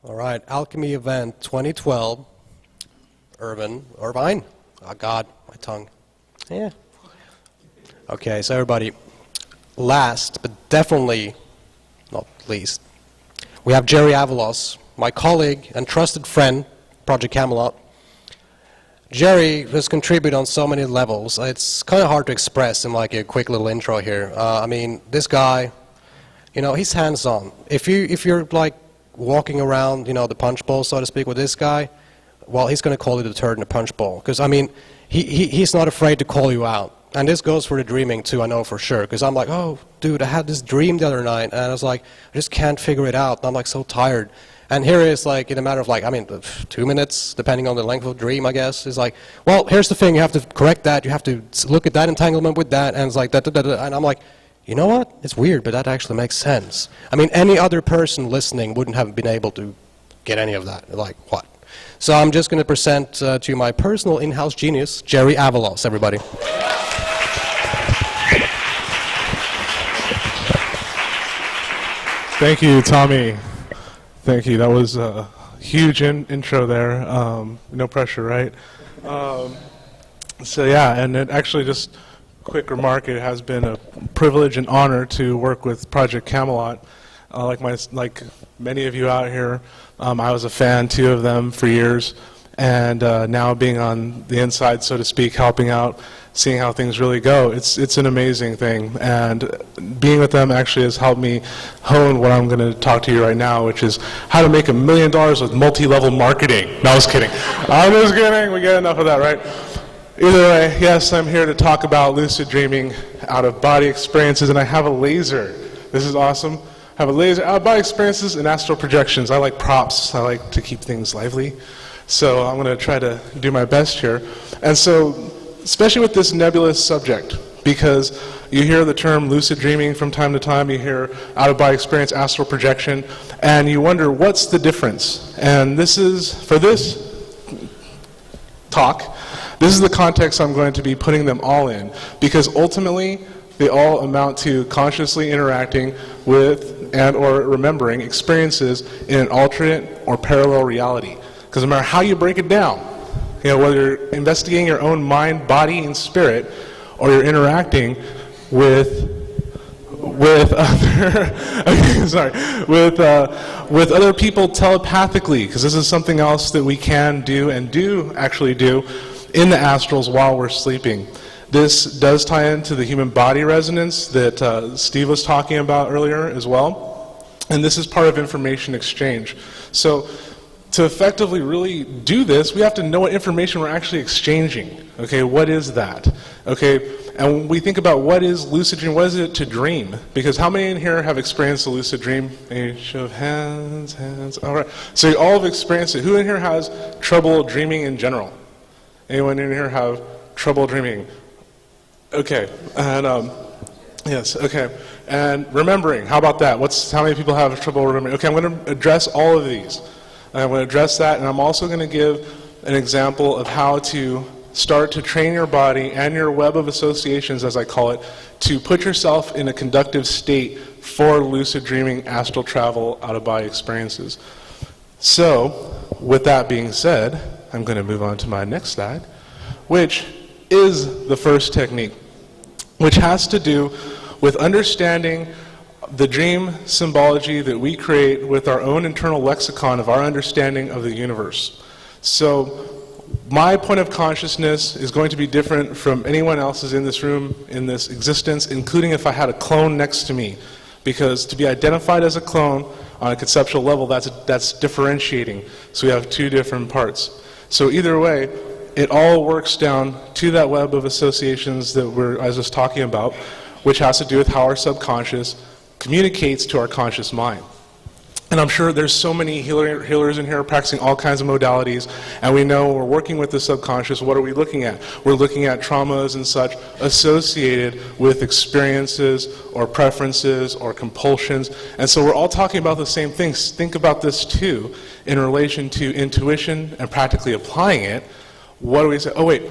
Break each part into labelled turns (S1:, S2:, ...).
S1: All right, Alchemy Event 2012, Irvine. Oh God, my tongue. Yeah. Okay, so everybody, last but definitely not least, we have Jerry Avalos, my colleague and trusted friend, Project Camelot. Jerry has contributed on so many levels. It's kind of hard to express in like a quick little intro here. I mean, this guy, you know, he's hands-on. If you're like walking around, you know, the punch bowl, so to speak, with this guy, well, he's going to call you the turd in the punch bowl. Because, I mean, he's not afraid to call you out. And this goes for the dreaming, too, I know for sure. Because I'm like, oh, dude, I had this dream the other night, and I was like, I just can't figure it out. And I'm like so tired. And here it is, like, in a matter of, like, I mean, 2 minutes, depending on the length of the dream, I guess. It's like, well, here's the thing. You have to correct that. You have to look at that entanglement with that. And it's like, and I'm like, you know what? It's weird, but that actually makes sense. I mean, any other person listening wouldn't have been able to get any of that. Like, what? So I'm just going to present to you my personal in-house genius, Jerry Avalos, everybody.
S2: Thank you, Tommy. Thank you. That was a huge intro there. No pressure, right? So yeah, and it actually just quick remark. It has been a privilege and honor to work with Project Camelot. Like many of you out here, I was a fan too of them for years, and now being on the inside, so to speak, helping out, seeing how things really go, it's an amazing thing. And being with them actually has helped me hone what I'm going to talk to you right now, which is how to make $1 million with multi-level marketing. No, I was kidding. I'm just kidding. We get enough of that, right? Either way, yes, I'm here to talk about lucid dreaming, out-of-body experiences, and I have a laser. This is awesome. I have a laser, out-of-body experiences, and astral projections. I like props. I like to keep things lively. So I'm going to try to do my best here. And so, especially with this nebulous subject, because you hear the term lucid dreaming from time to time, you hear out-of-body experience, astral projection, and you wonder, what's the difference? And this is, for this talk, this is the context I'm going to be putting them all in, because ultimately they all amount to consciously interacting with and or remembering experiences in an alternate or parallel reality. Because no matter how you break it down, you know, whether you're investigating your own mind, body, and spirit, or you're interacting with other people telepathically, because this is something else that we can do and do actually do in the astrals while we're sleeping. This does tie into the human body resonance that Steve was talking about earlier as well, and this is part of information exchange. So to effectively really do this, we have to know what information we're actually exchanging. Okay, what is that? Okay, and when we think about what is lucid dream, what is it to dream? Because how many in here have experienced a lucid dream? A show of hands. All right. So you all have experienced it. Who in here has trouble dreaming in general? Anyone in here have trouble dreaming? Okay, and yes, okay. And remembering, how about that? How many people have trouble remembering? Okay, I'm going to address all of these. I'm going to address that, and I'm also going to give an example of how to start to train your body and your web of associations, as I call it, to put yourself in a conductive state for lucid dreaming, astral travel, out-of-body experiences. So, with that being said, I'm going to move on to my next slide, which is the first technique, which has to do with understanding the dream symbology that we create with our own internal lexicon of our understanding of the universe. So my point of consciousness is going to be different from anyone else's in this room, in this existence, including if I had a clone next to me. Because to be identified as a clone on a conceptual level, that's differentiating. So we have two different parts. So either way, it all works down to that web of associations that I was just talking about, which has to do with how our subconscious communicates to our conscious mind. And I'm sure there's so many healers in here practicing all kinds of modalities, and we know we're working with the subconscious. What are we looking at? We're looking at traumas and such associated with experiences or preferences or compulsions. And so we're all talking about the same things. Think about this too in relation to intuition and practically applying it. What do we say? Oh wait,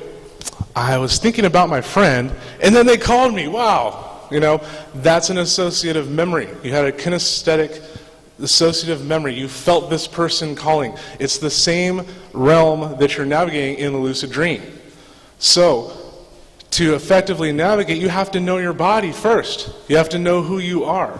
S2: I was thinking about my friend and then they called me. Wow. You know, that's an associative memory. You had a kinesthetic associative memory. You felt this person calling. It's the same realm that you're navigating in the lucid dream. So, to effectively navigate, you have to know your body first. You have to know who you are.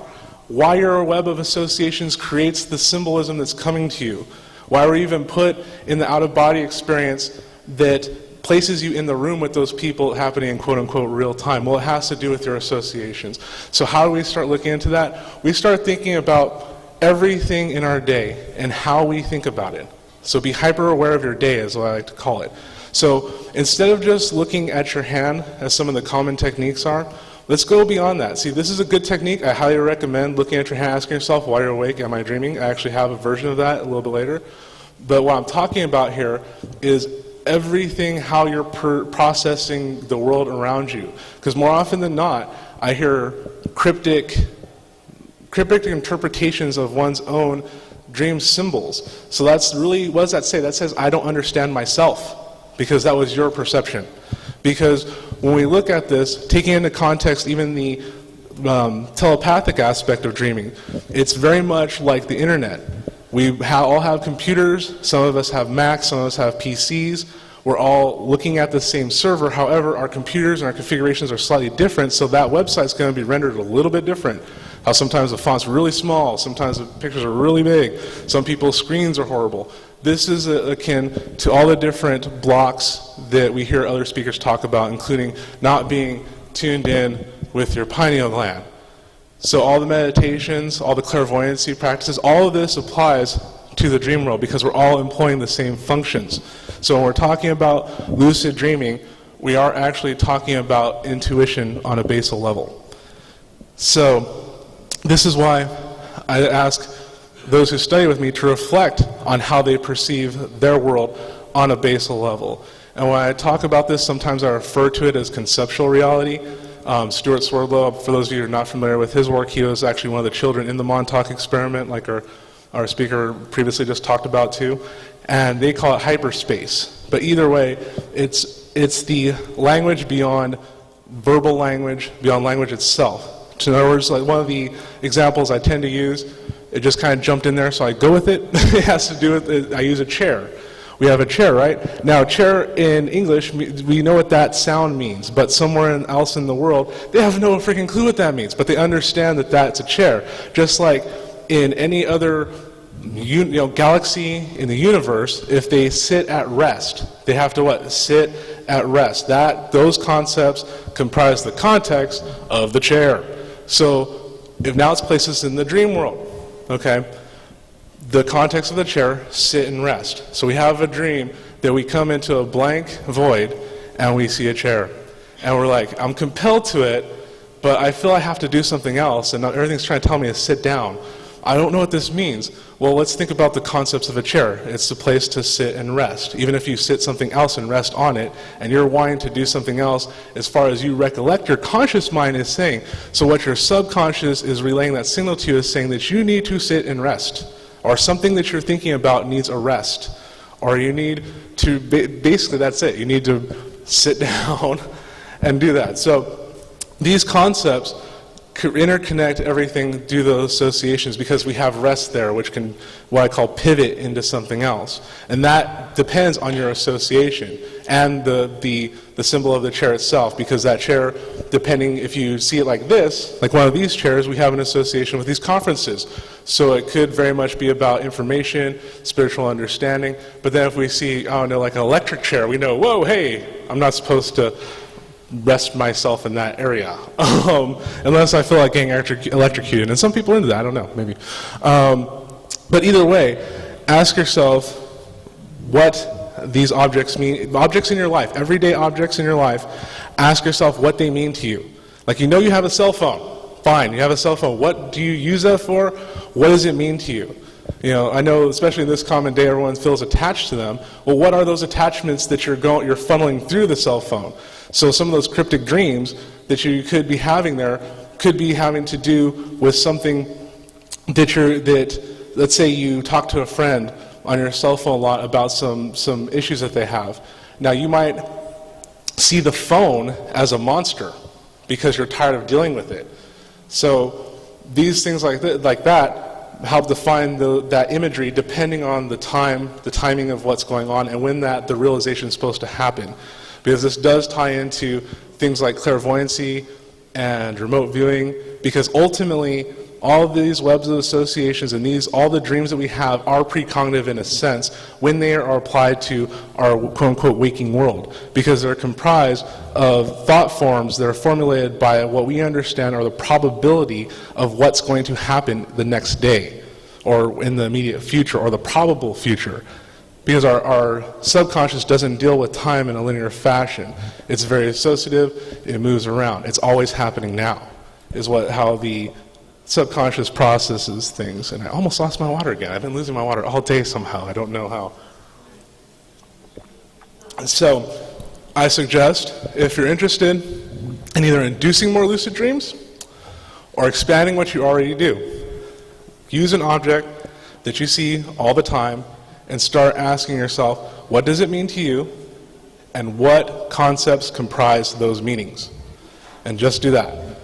S2: Why your web of associations creates the symbolism that's coming to you. Why we're even put in the out-of-body experience that places you in the room with those people happening in quote-unquote real time. Well, it has to do with your associations. So how do we start looking into that? We start thinking about everything in our day and how we think about it. So be hyper-aware of your day is what I like to call it. So instead of just looking at your hand, as some of the common techniques are, let's go beyond that. See, this is a good technique. I highly recommend looking at your hand, asking yourself, while you're awake, am I dreaming? I actually have a version of that a little bit later. But what I'm talking about here is everything, how you're processing the world around you. Because more often than not, I hear cryptic interpretations of one's own dream symbols. So that's really, what does that say? That says, I don't understand myself, because that was your perception. Because when we look at this, taking into context even the telepathic aspect of dreaming, it's very much like the internet. We all have computers, some of us have Macs, some of us have PCs. We're all looking at the same server. However, our computers and our configurations are slightly different, so that website's going to be rendered a little bit different. How sometimes the font's really small, sometimes the pictures are really big, some people's screens are horrible. This is akin to all the different blocks that we hear other speakers talk about, including not being tuned in with your pineal gland. So all the meditations, all the clairvoyancy practices, all of this applies to the dream world because we're all employing the same functions. So when we're talking about lucid dreaming, we are actually talking about intuition on a basal level. So this is why I ask those who study with me to reflect on how they perceive their world on a basal level. And when I talk about this, sometimes I refer to it as conceptual reality. Stuart Swerdlow, for those of you who are not familiar with his work, he was actually one of the children in the Montauk experiment, like our speaker previously just talked about too. And they call it hyperspace. But either way, it's the language beyond verbal language, beyond language itself. So in other words, like one of the examples I tend to use, it just kind of jumped in there, so I go with it. It has to do with, I use a chair. We have a chair, right? Now, chair in English, we know what that sound means, but somewhere else in the world, they have no freaking clue what that means, but they understand that that's a chair. Just like in any other galaxy in the universe, if they sit at rest, they have to what? Sit at rest. Those concepts comprise the context of the chair. So, if now it's places in the dream world, okay? The context of the chair, sit and rest. So we have a dream that we come into a blank void and we see a chair. And we're like, I'm compelled to it, but I feel I have to do something else, and everything's trying to tell me to sit down. I don't know what this means. Well, let's think about the concepts of a chair. It's the place to sit and rest. Even if you sit something else and rest on it, and you're wanting to do something else, as far as you recollect, your conscious mind is saying. So what your subconscious is relaying that signal to you is saying that you need to sit and rest. Or something that you're thinking about needs a rest. Or you need to, basically that's it. You need to sit down and do that. So these concepts interconnect everything due to those associations because we have rest there, which can, what I call, pivot into something else. And that depends on your association and the symbol of the chair itself, because that chair, depending if you see it like this, like one of these chairs, we have an association with these conferences. So it could very much be about information, spiritual understanding, but then if we see, I don't know, like an electric chair, we know, whoa, hey, I'm not supposed to rest myself in that area, unless I feel like getting electrocuted. And some people are into that, I don't know, maybe. But either way, ask yourself what these objects mean. Objects in your life, everyday objects in your life, ask yourself what they mean to you. Like, you know you have a cell phone. Fine, you have a cell phone. What do you use that for? What does it mean to you? You know, I know, especially in this common day, everyone feels attached to them. Well, what are those attachments that you're funneling through the cell phone? So some of those cryptic dreams that you could be having there could be having to do with something that let's say you talk to a friend on your cell phone a lot about some issues that they have. Now you might see the phone as a monster because you're tired of dealing with it. So these things like that help define that imagery depending on the timing of what's going on, and when the realization is supposed to happen. Because this does tie into things like clairvoyancy and remote viewing, because ultimately all of these webs of associations and all the dreams that we have are precognitive in a sense when they are applied to our quote-unquote waking world, because they're comprised of thought forms that are formulated by what we understand are the probability of what's going to happen the next day or in the immediate future or the probable future. Because our subconscious doesn't deal with time in a linear fashion. It's very associative, it moves around. It's always happening now, is how the subconscious processes things. And I almost lost my water again. I've been losing my water all day somehow. I don't know how. So I suggest, if you're interested in either inducing more lucid dreams or expanding what you already do, use an object that you see all the time and start asking yourself, what does it mean to you, and what concepts comprise those meanings? And just do that.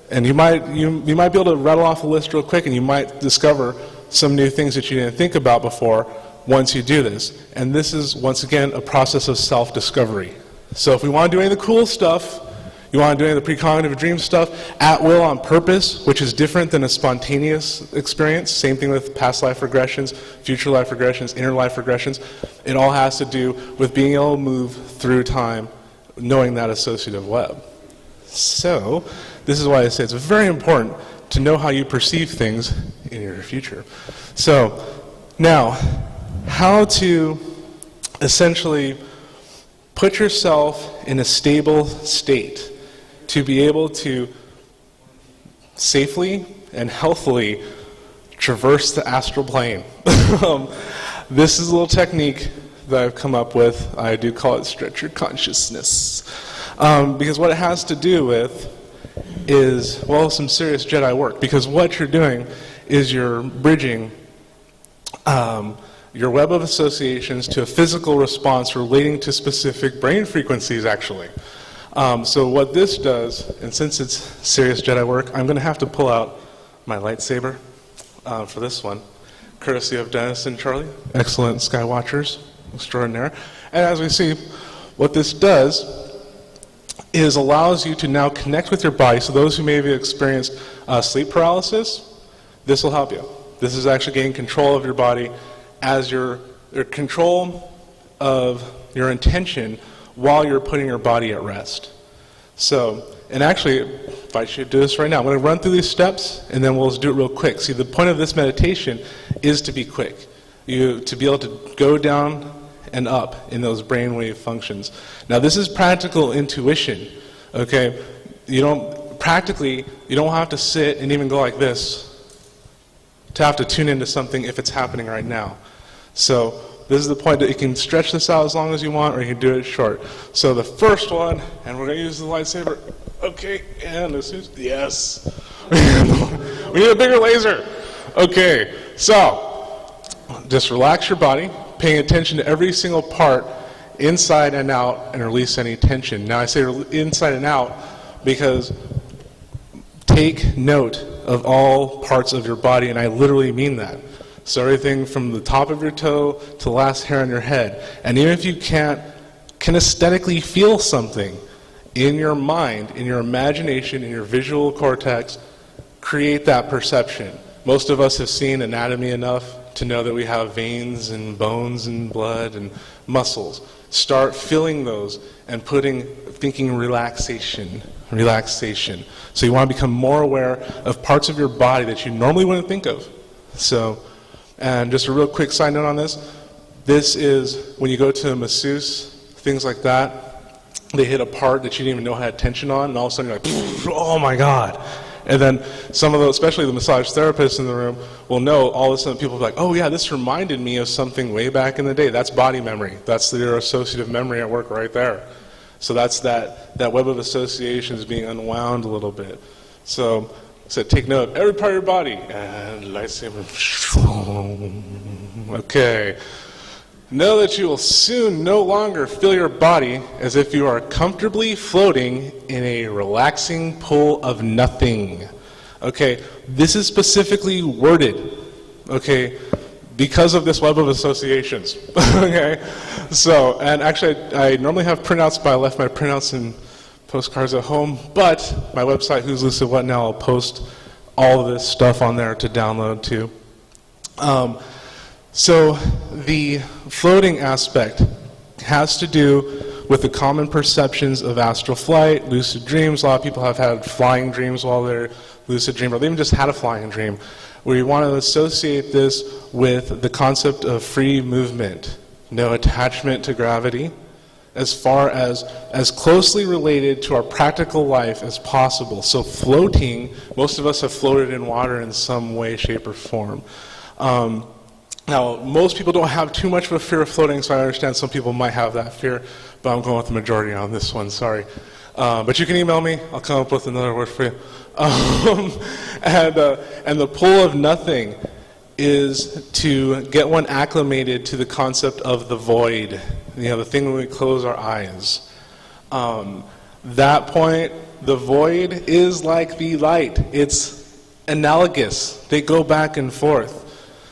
S2: And you might be able to rattle off a list real quick, and you might discover some new things that you didn't think about before once you do this. And this is, once again, a process of self-discovery. So if we want to do any of the cool stuff, you want to do any of the precognitive dream stuff at will on purpose, which is different than a spontaneous experience. Same thing with past life regressions, future life regressions, inner life regressions. It all has to do with being able to move through time, knowing that associative web. So this is why I say it's very important to know how you perceive things in your future. So now, how to essentially put yourself in a stable state to be able to safely and healthily traverse the astral plane. This is a little technique that I've come up with. I do call it stretch your consciousness. Because what it has to do with is, well, some serious Jedi work. Because what you're doing is you're bridging your web of associations to a physical response relating to specific brain frequencies, actually. So what this does, and since it's serious Jedi work, I'm going to have to pull out my lightsaber for this one, courtesy of Dennis and Charlie, excellent Skywatchers, extraordinaire. And as we see, what this does is allows you to now connect with your body. So those who may have experienced sleep paralysis, this will help you. This is actually gaining control of your body as your control of your intention while you're putting your body at rest. So, and actually, if I should do this right now, I'm going to run through these steps and then we'll just do it real quick. See, the point of this meditation is to be quick. To be able to go down and up in those brainwave functions. Now, this is practical intuition, okay? You don't have to sit and even go like this to have to tune into something if it's happening right now. So, this is the point that you can stretch this out as long as you want, or you can do it short. So the first one, and we're going to use the lightsaber. Okay, and this is, yes. We need a bigger laser. Okay, so just relax your body, paying attention to every single part inside and out, and release any tension. Now I say inside and out because take note of all parts of your body, and I literally mean that. So everything from the top of your toe to the last hair on your head. And even if you can't kinesthetically feel something in your mind, in your imagination, in your visual cortex, create that perception. Most of us have seen anatomy enough to know that we have veins and bones and blood and muscles. Start feeling those and thinking relaxation. So you want to become more aware of parts of your body that you normally wouldn't think of. So, and just a real quick side note on this. This is when you go to a masseuse, things like that, they hit a part that you didn't even know had tension on, and all of a sudden you're like, oh my God. And then some of those, especially the massage therapists in the room, will know all of a sudden people will be like, oh yeah, this reminded me of something way back in the day. That's body memory. That's your associative memory at work right there. So that's that web of associations being unwound a little bit. So take note of every part of your body. And lightsaber. Okay. Know that you will soon no longer feel your body as if you are comfortably floating in a relaxing pool of nothing. Okay, this is specifically worded okay, because of this web of associations, okay? So, and actually I normally have printouts, but I left my printouts and postcards at home, but my website, Who's Lucid What Now, I'll post all of this stuff on there to download too. So the floating aspect has to do with the common perceptions of astral flight, lucid dreams. A lot of people have had flying dreams while they're lucid dreaming, or they even just had a flying dream, where you want to associate this with the concept of free movement, no attachment to gravity, as far as closely related to our practical life as possible. So floating, most of us have floated in water in some way, shape, or form. Now, most people don't have too much of a fear of floating, so I understand some people might have that fear, but I'm going with the majority on this one, sorry. But you can email me, I'll come up with another word for you. And the pull of nothing is to get one acclimated to the concept of the void, the thing when we close our eyes. That point, the void is like the light. It's analogous. They go back and forth.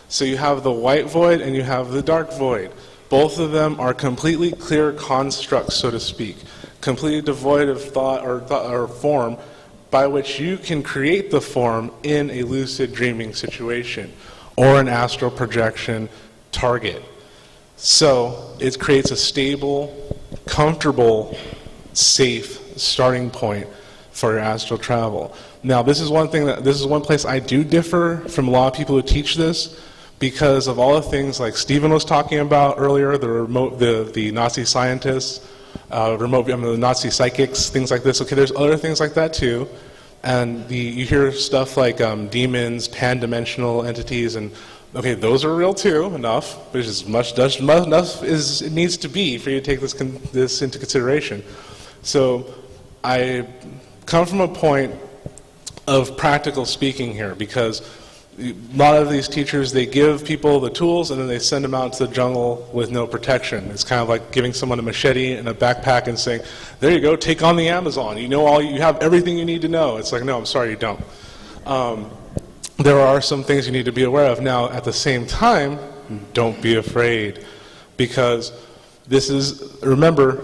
S2: So you have the white void and you have the dark void. Both of them are completely clear constructs, so to speak, completely devoid of thought or form, by which you can create the form in a lucid dreaming situation or an astral projection target. So it creates a stable, comfortable, safe starting point for your astral travel. Now, this is one place I do differ from a lot of people who teach this, because of all the things like Stephen was talking about earlier, the Nazi scientists, the Nazi psychics, things like this. Okay, there's other things like that too, and you hear stuff like demons, pan-dimensional entities, and okay, those are real too, enough, which is enough as it needs to be for you to take this into consideration. So I come from a point of practical speaking here, because a lot of these teachers, they give people the tools and then they send them out to the jungle with no protection. It's kind of like giving someone a machete and a backpack and saying, there you go, take on the Amazon. You have everything you need to know. It's like, no, I'm sorry, you don't. There are some things you need to be aware of. Now, at the same time, don't be afraid, because remember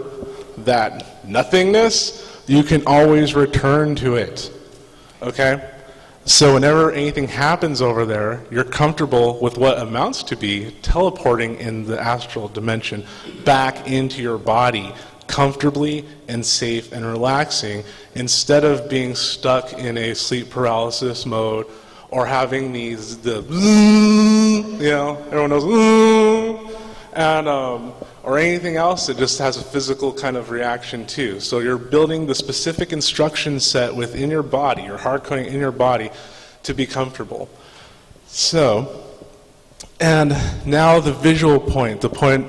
S2: that nothingness, you can always return to it, okay? So whenever anything happens over there, you're comfortable with what amounts to be teleporting in the astral dimension back into your body, comfortably and safe and relaxing, instead of being stuck in a sleep paralysis mode or having everyone knows, and or anything else that just has a physical kind of reaction too. So you're building the specific instruction set within your body, your hard coding in your body, to be comfortable. So, and now the visual point, the point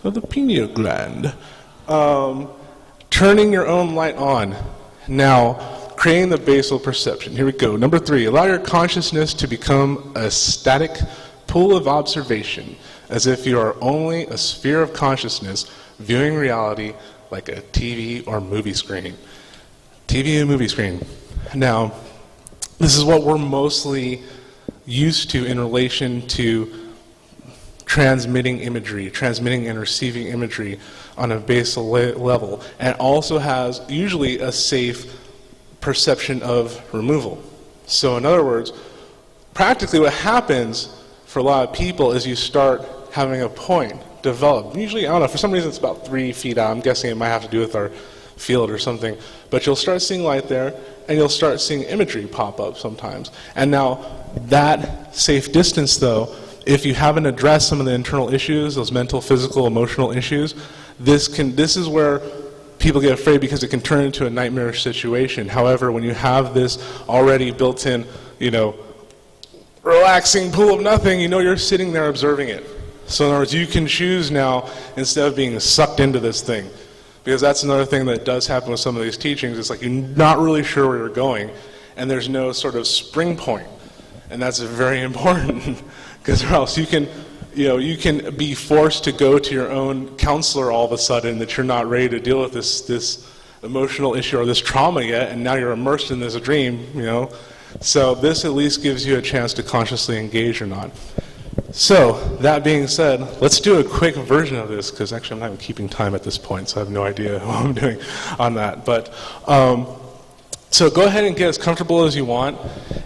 S2: of the pineal gland. Turning your own light on. Now, creating the basal perception. Here we go. Number 3, allow your consciousness to become a static pool of observation, as if you are only a sphere of consciousness viewing reality like a TV or movie screen. TV and movie screen. Now, this is what we're mostly used to in relation to transmitting imagery, transmitting and receiving imagery on a basal level, and also has usually a safe perception of removal. So in other words, practically what happens for a lot of people is you start having a point develop. Usually, I don't know, for some reason it's about 3 feet out. I'm guessing it might have to do with our field or something. But you'll start seeing light there, and you'll start seeing imagery pop up sometimes. And now, that safe distance though, if you haven't addressed some of the internal issues, those mental, physical, emotional issues, this is where people get afraid, because it can turn into a nightmarish situation. However, when you have this already built in, relaxing pool of nothing, you're sitting there observing it. So in other words, you can choose now, instead of being sucked into this thing. Because that's another thing that does happen with some of these teachings. It's like you're not really sure where you're going, and there's no sort of spring point. And that's very important, because or else you can be forced to go to your own counselor all of a sudden that you're not ready to deal with this emotional issue or this trauma yet, and now you're immersed in this dream, So this at least gives you a chance to consciously engage or not. So, that being said, let's do a quick version of this, because actually I'm not even keeping time at this point, so I have no idea what I'm doing on that. But, so go ahead and get as comfortable as you want,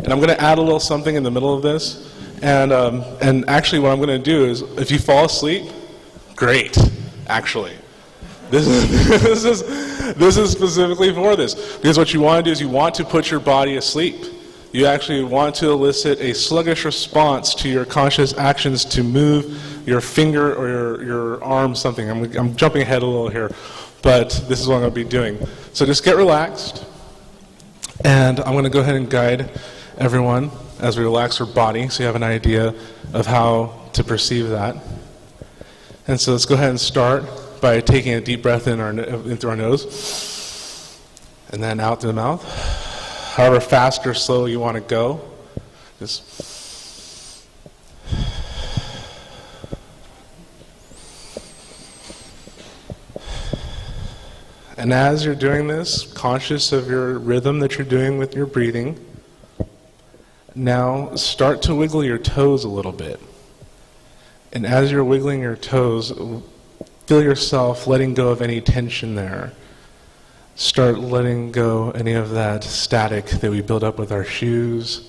S2: and I'm going to add a little something in the middle of this. And actually what I'm going to do is, if you fall asleep, great, actually. This is specifically for this, because what you want to do is you want to put your body asleep. You actually want to elicit a sluggish response to your conscious actions to move your finger or your arm, something. I'm jumping ahead a little here, but this is what I'm going to be doing. So just get relaxed, and I'm going to go ahead and guide everyone as we relax our body so you have an idea of how to perceive that. And so let's go ahead and start by taking a deep breath in through our nose, and then out through the mouth. However fast or slow you want to go, just and as you're doing this, conscious of your rhythm that you're doing with your breathing, now start to wiggle your toes a little bit. And as you're wiggling your toes, feel yourself letting go of any tension there. Start letting go any of that static that we build up with our shoes.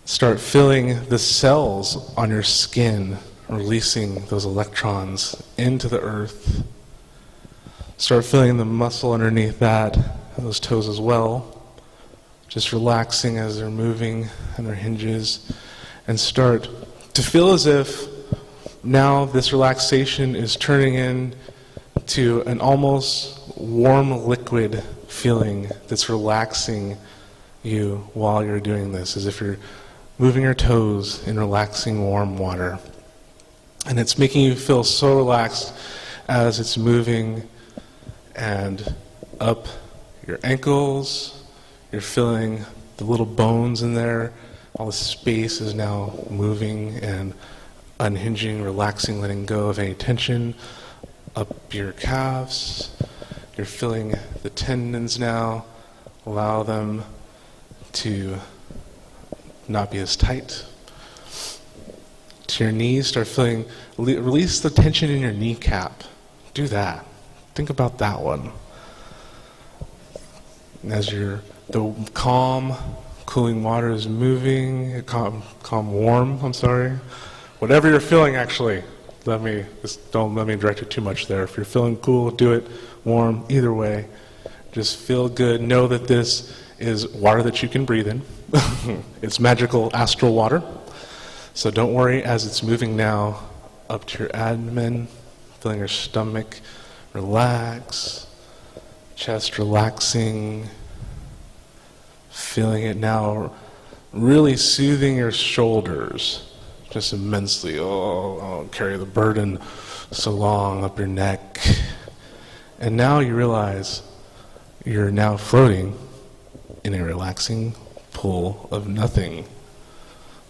S2: Start feeling the cells on your skin, releasing those electrons into the earth. Start feeling the muscle underneath that, and those toes as well. Just relaxing as they're moving on their hinges. And start to feel as if now this relaxation is turning into an almost warm liquid feeling that's relaxing you while you're doing this, as if you're moving your toes in relaxing warm water. And it's making you feel so relaxed as it's moving and up your ankles. You're feeling the little bones in there. All the space is now moving and unhinging, relaxing, letting go of any tension. Up your calves. You're feeling the tendons now. Allow them to not be as tight. To your knees, start feeling, release the tension in your kneecap. Do that. Think about that one. And as the calm, cooling water is moving, warm, whatever you're feeling actually, don't let me direct it too much there. If you're feeling cool, do it. Warm, either way. Just feel good. Know that this is water that you can breathe in. It's magical astral water. So don't worry as it's moving now up to your abdomen, feeling your stomach relax, chest relaxing, feeling it now really soothing your shoulders just immensely. Oh, carry the burden so long up your neck. And now you realize you're now floating in a relaxing pool of nothing.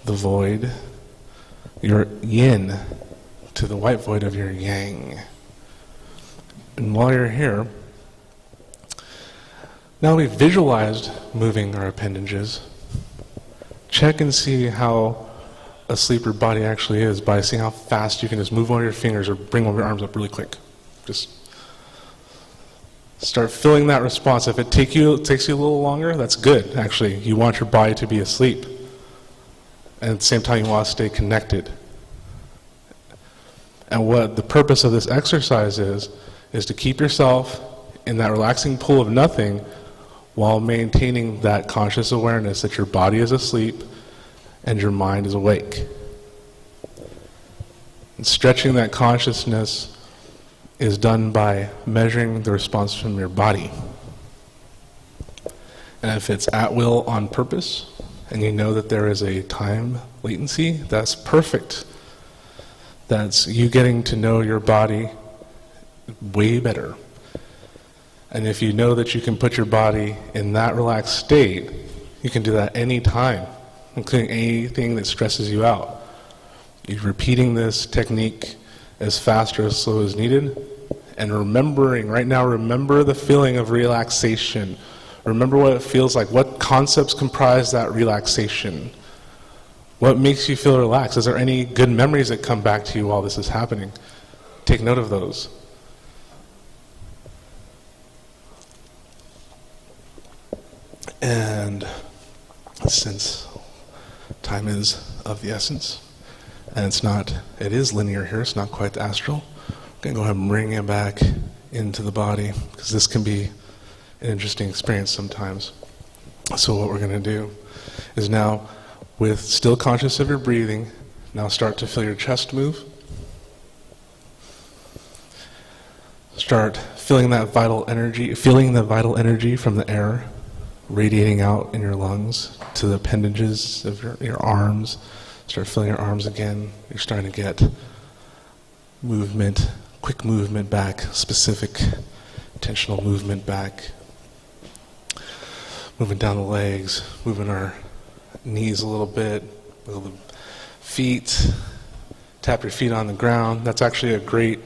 S2: The void, your yin to the white void of your yang. And while you're here, now we've visualized moving our appendages. Check and see how asleep your body actually is by seeing how fast you can just move one of your fingers or bring one of your arms up really quick. Just start feeling that response. If it takes you a little longer, that's good, actually. You want your body to be asleep. And at the same time, you want to stay connected. And what the purpose of this exercise is to keep yourself in that relaxing pool of nothing while maintaining that conscious awareness that your body is asleep and your mind is awake. And stretching that consciousness is done by measuring the response from your body. And if it's at will on purpose, and you know that there is a time latency, that's perfect. That's you getting to know your body way better. And if you know that you can put your body in that relaxed state, you can do that any time, including anything that stresses you out. You're repeating this technique as fast or as slow as needed, and remembering, right now, remember the feeling of relaxation. Remember what it feels like. What concepts comprise that relaxation? What makes you feel relaxed? Is there any good memories that come back to you while this is happening? Take note of those. And since time is of the essence, and it is linear here, it's not quite the astral, I'm going to go ahead and bring it back into the body, because this can be an interesting experience sometimes. So what we're going to do is now, with still conscious of your breathing, now start to feel your chest move. Start feeling the vital energy from the air radiating out in your lungs to the appendages of your arms. Start feeling your arms again. You're starting to get movement, quick movement back, specific intentional movement back. Moving down the legs, moving our knees a little bit, wiggle the feet, tap your feet on the ground. That's actually a great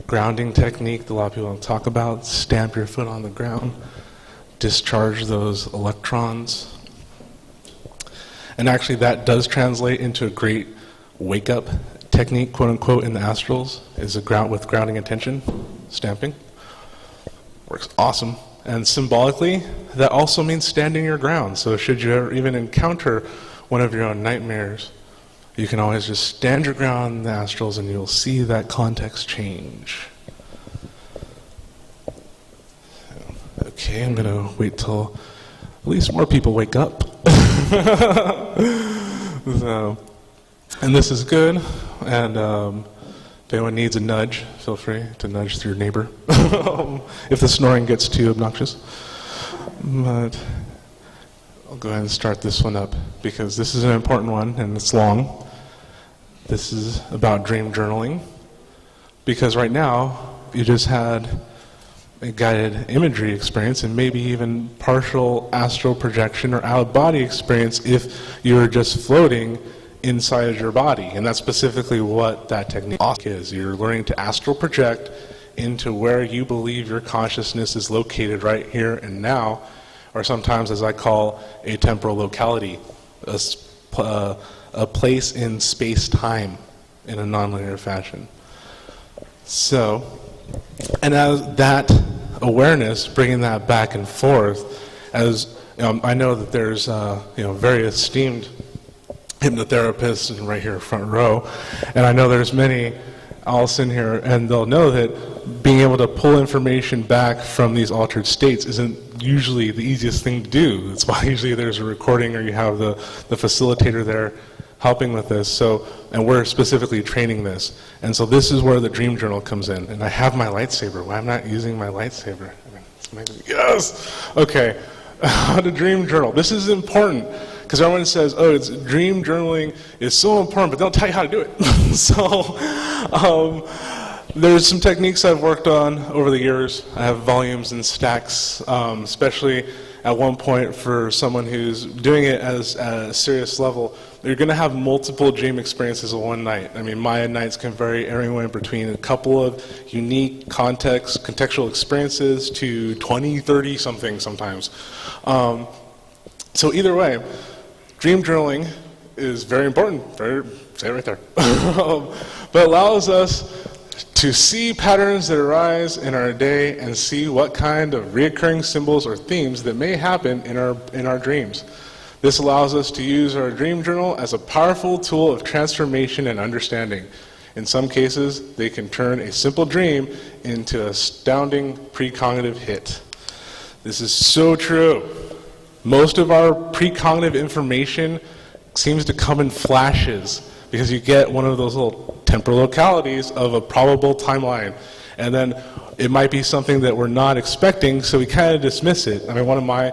S2: grounding technique that a lot of people don't talk about. Stamp your foot on the ground, discharge those electrons. And actually that does translate into a great wake-up technique, quote-unquote, in the astrals, is with grounding intention, stamping. Works awesome. And symbolically, that also means standing your ground. So should you ever even encounter one of your own nightmares, you can always just stand your ground in the astrals and you'll see that context change. Okay, I'm going to wait till at least more people wake up. And this is good. And if anyone needs a nudge, feel free to nudge through your neighbor if the snoring gets too obnoxious. But I'll go ahead and start this one up because this is an important one and it's long. This is about dream journaling because right now you just had a guided imagery experience and maybe even partial astral projection or out-of-body experience if you were just floating inside your body. And that's specifically what that technique is. You're learning to astral project into where you believe your consciousness is located right here and now, or sometimes as I call a temporal locality, a place in space-time in a nonlinear fashion. So, and as that awareness, bringing that back and forth, as I know that there's very esteemed hypnotherapists right here front row, and I know there's many else in here, and they'll know that being able to pull information back from these altered states isn't usually the easiest thing to do. That's why usually there's a recording or you have the facilitator there helping with this. So, and we're specifically training this. And so this is where the dream journal comes in. And I have my lightsaber. Why am I not using my lightsaber? Yes! Okay, how to dream journal. This is important because everyone says, oh, it's dream journaling is so important, but they'll tell you how to do it. So, there's some techniques I've worked on over the years. I have volumes and stacks, especially at one point for someone who's doing it as at a serious level. You're going to have multiple dream experiences in one night. I mean, my nights can vary anywhere between a couple of unique contextual experiences to 20, 30 something sometimes. So either way, dream journaling is very important. Say it right there. But allows us to see patterns that arise in our day and see what kind of reoccurring symbols or themes that may happen in our dreams. This allows us to use our dream journal as a powerful tool of transformation and understanding. In some cases, they can turn a simple dream into an astounding precognitive hit. This is so true. Most of our precognitive information seems to come in flashes because you get one of those little temporal localities of a probable timeline. And then it might be something that we're not expecting, so we kind of dismiss it. I mean, one of my